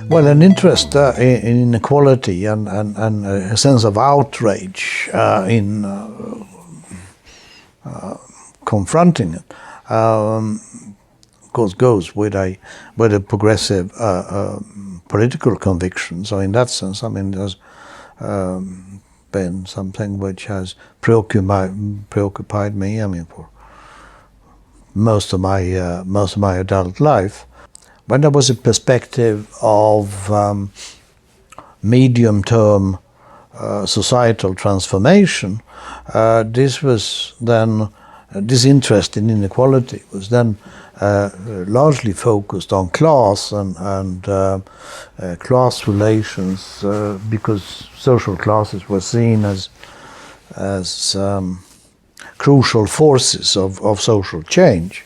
Well, an interest in inequality and a sense of outrage in confronting it, of course, goes with a progressive political conviction. So, in that sense, I mean, there's been something which has preoccupied me. I mean, for most of my adult life. When there was a perspective of medium-term societal transformation, this interest in inequality was then largely focused on class and class relations, because social classes were seen as crucial forces of social change.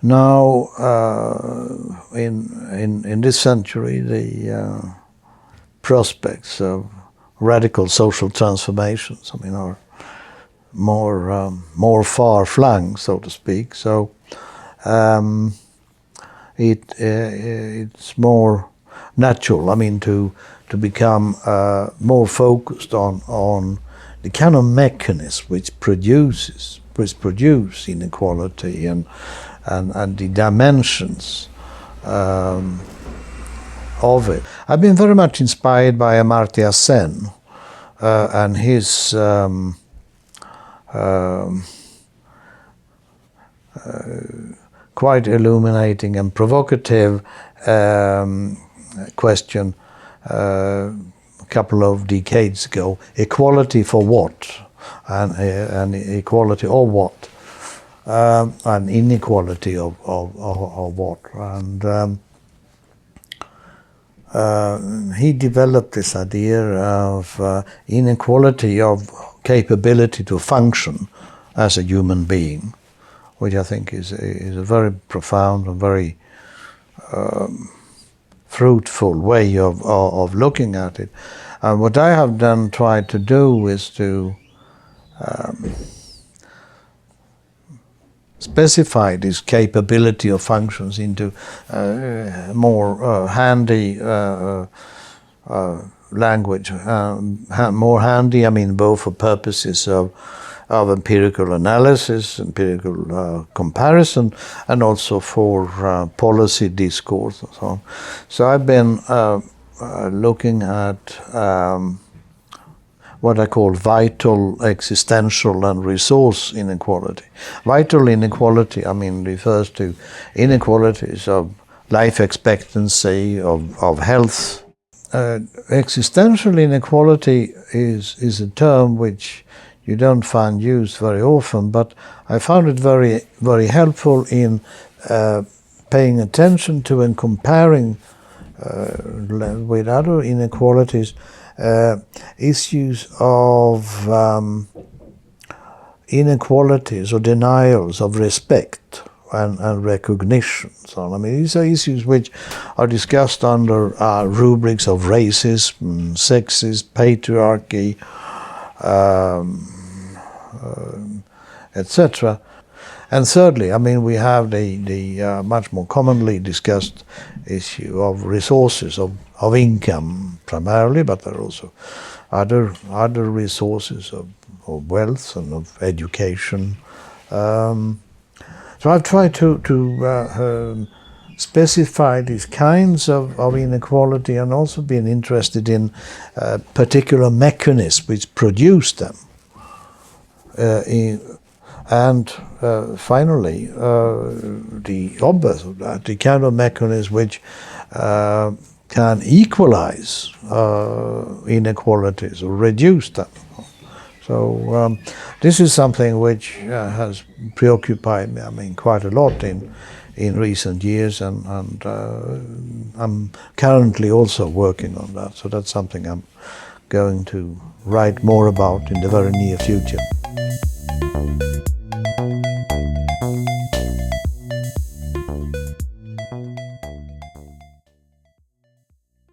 Now, in this century, the prospects of radical social transformations, I mean, are more far-flung, so to speak. So it's more natural, I mean, to become more focused on the kind of mechanism which produce inequality and the dimensions of it. I've been very much inspired by Amartya Sen and his quite illuminating and provocative question a couple of decades ago: equality for what? And equality or what? And inequality of what? And he developed this idea of inequality of capability to function as a human being, which I think is a very profound and very fruitful way of looking at it. And what I have then tried to do is to specify this capability of functions into more handy language. More handy, I mean, both for purposes of empirical analysis, empirical comparison, and also for policy discourse and so on. So I've been looking at what I call vital, existential, and resource inequality. Vital inequality, I mean, refers to inequalities of life expectancy, of health. Existential inequality is a term which you don't find used very often, but I found it very, very helpful in paying attention to and comparing with other inequalities issues of inequalities or denials of respect and recognition. So, I mean, these are issues which are discussed under rubrics of racism, sexism, patriarchy, etc. And thirdly, I mean, we have the much more commonly discussed issue of resources, of income primarily, but there are also other resources of wealth and of education. So I've tried to specify these kinds of inequality, and also been interested in particular mechanisms which produce them. And finally, the obverse of that, the kind of mechanism which can equalize inequalities or reduce them. So this is something which has preoccupied me, I mean, quite a lot in recent years, and I'm currently also working on that. So that's something I'm going to write more about in the very near future.